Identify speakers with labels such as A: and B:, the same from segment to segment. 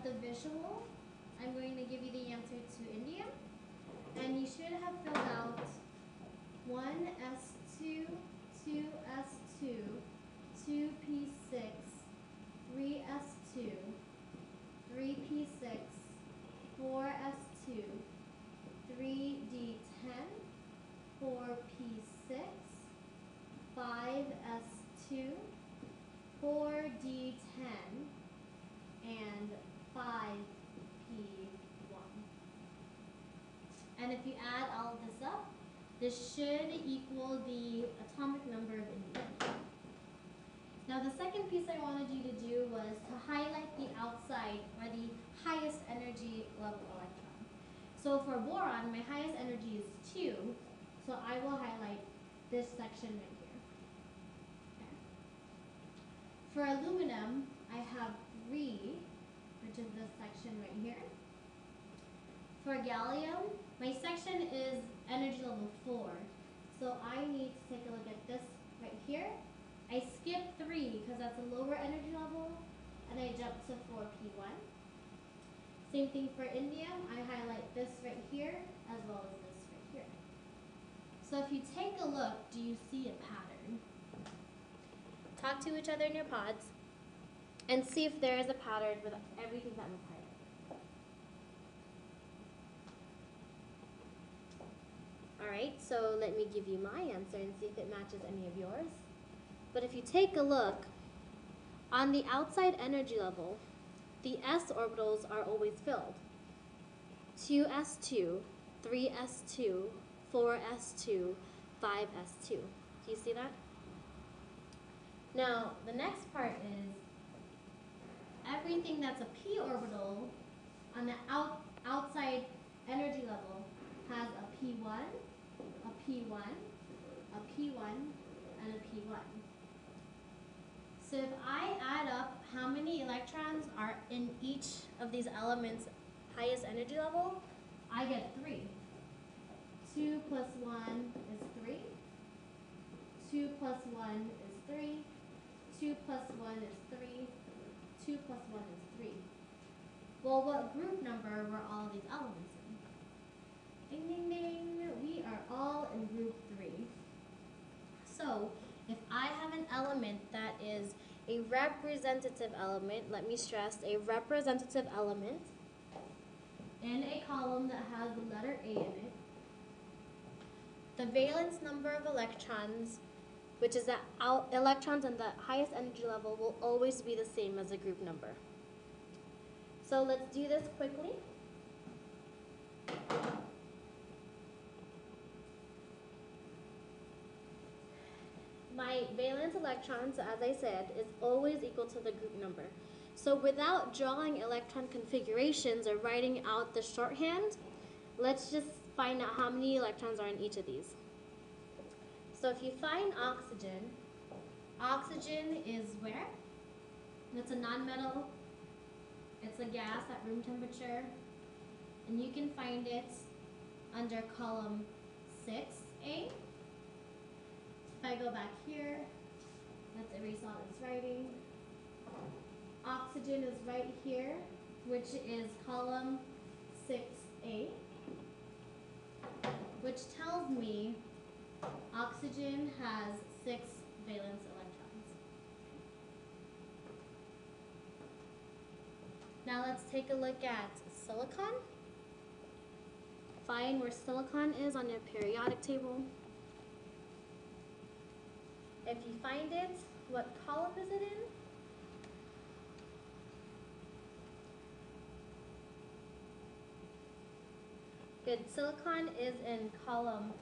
A: the visual, I'm going to give you the answer to indium. And you should have filled out 1s2, 2s2, 2p6, 3s2, 3p6, 4s2, 3d10, 4p6, 5s2, 4d10, and 5p1. And if you add all of this up, this should equal the atomic number of indium. Now the second piece I wanted you to do was to highlight the outside, or the highest energy level electron. So for boron, my highest energy is 2, so I will highlight this section right here. Okay. For aluminum, I have 3, which is this section right here. For gallium, my section is energy level 4, so I need to take a look at this right here. I skip 3 because that's a lower energy level, and I jump to 4p1. Same thing for indium, I highlight this right here as well as this right here. So if you take a look, do you see a pattern? Talk to each other in your pods and see if there is a pattern with everything that was highlighted. Alright, so let me give you my answer and see if it matches any of yours. But if you take a look, on the outside energy level, the s orbitals are always filled. 2s2, 3s2, 4s2, 5s2. Do you see that? Now, the next part is everything that's a p orbital on the outside energy level has a p1, a p1, a p1, and a p1. So if I add up how many electrons are in each of these elements' highest energy level, I get 3. 2 plus 1 is 3. 2 plus 1 is 3. 2 plus 1 is 3. 2 plus 1 is 3. Well, what group number were all these elements in? Ding, ding, ding. We are all in group 3. So, if I have an element that is a representative element, let me stress, a representative element in a column that has the letter A in it, the valence number of electrons, which is the electrons in the highest energy level, will always be the same as the group number. So let's do this quickly. My valence electrons, as I said, is always equal to the group number. So without drawing electron configurations or writing out the shorthand, let's just find out how many electrons are in each of these. So if you find oxygen, oxygen is where? It's a nonmetal. It's a gas at room temperature. And you can find it under column 6A. If I go back here, let's erase all this writing. Oxygen is right here, which is column 6A, which tells me oxygen has 6 valence electrons. Now let's take a look at silicon. Find where silicon is on your periodic table. If you find it, what column is it in? Good. Silicon is in column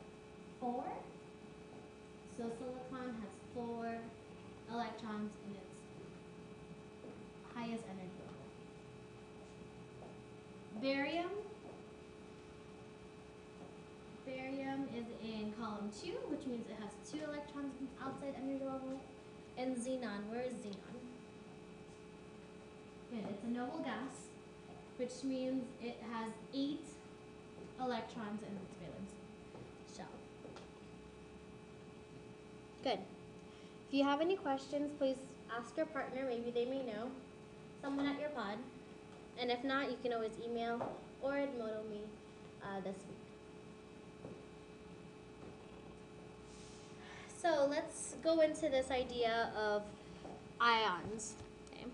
A: 4. So silicon has 4 electrons in its highest energy level. Barium. Barium is in column 2, which means it has 2 electrons outside energy level. And xenon, where is xenon? Good, it's a noble gas, which means it has 8 electrons in its valence shell. Good. If you have any questions, please ask your partner. Maybe they may know. Someone at your pod. And if not, you can always email or Edmodo me this week. So let's go into this idea of ions. Okay.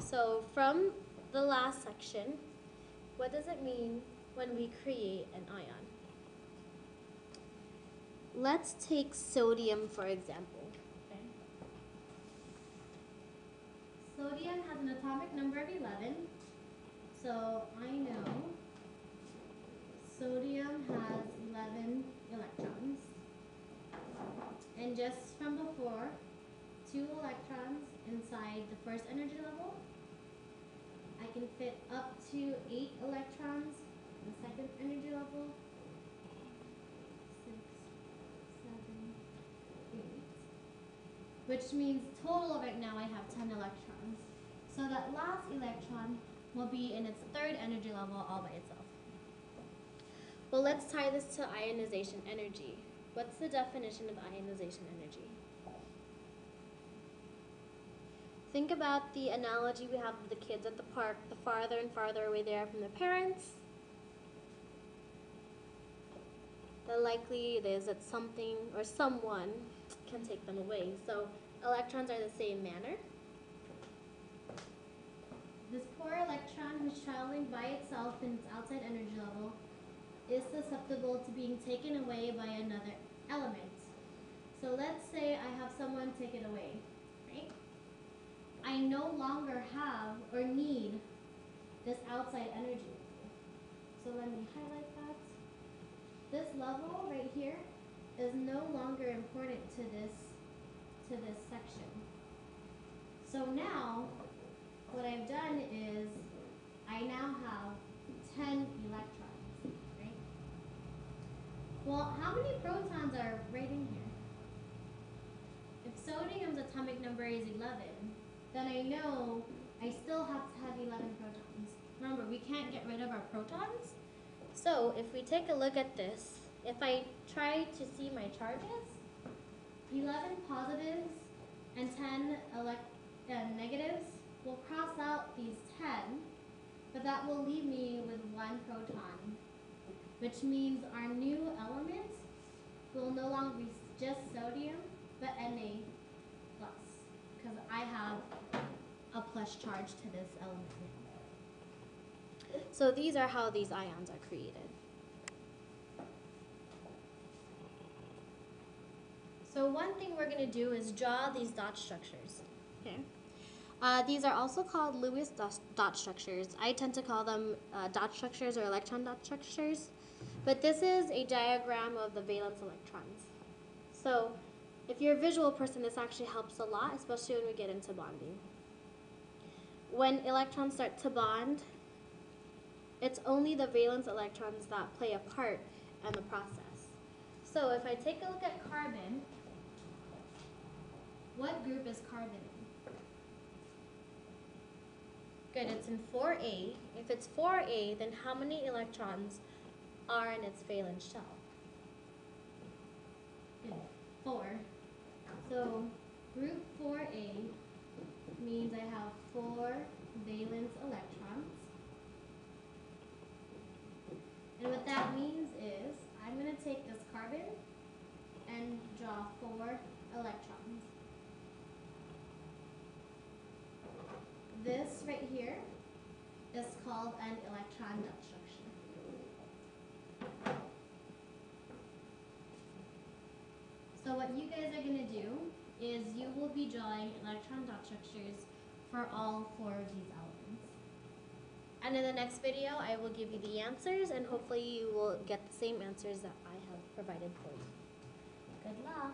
A: So from the last section, what does it mean when we create an ion? Let's take sodium for example. Okay. Sodium has an atomic number of 11. So I know sodium has 11 electrons. And just from before, 2 electrons inside the first energy level. I can fit up to 8 electrons in the second energy level. 6, 7, 8. Which means total right now I have 10 electrons. So that last electron will be in its third energy level all by itself. Well, let's tie this to ionization energy. What's the definition of ionization energy? Think about the analogy we have of the kids at the park. The farther and farther away they are from their parents, the likely it is that something or someone can take them away. So electrons are the same manner. This poor electron who's traveling by itself in its outside energy level is susceptible to being taken away by another element. So let's say I have someone take it away, right? I no longer have or need this outside energy level. So let me highlight that. This level right here is no longer important to this section. So now what I've done is I now have 10 electrons, right? Well, how many protons are right in here? If sodium's atomic number is 11, then I know I still have to have 11 protons. Remember, we can't get rid of our protons. So if we take a look at this, if I try to see my charges, 11 positives and 10 negatives will cross out these 10, but that will leave me with 1 proton, which means our new element will no longer be just sodium, but Na+, because I have a plus charge to this element. So these are how these ions are created. So one thing we're going to do is draw these dot structures. Okay. These are also called Lewis dot structures. I tend to call them dot structures or electron dot structures. But this is a diagram of the valence electrons. So if you're a visual person, this actually helps a lot, especially when we get into bonding. When electrons start to bond, it's only the valence electrons that play a part in the process. So if I take a look at carbon, what group is carbon in? Good, it's in 4A. If it's 4A, then how many electrons are in its valence shell? Good, 4. So group 4A means I have 4 valence electrons. And what that means is I'm going to take this carbon and draw 4 electrons. This right here is called an electron dot structure. So what you guys are going to do is you will be drawing electron dot structures for all 4 of these elements. And in the next video, I will give you the answers, and hopefully you will get the same answers that I have provided for you. Good luck!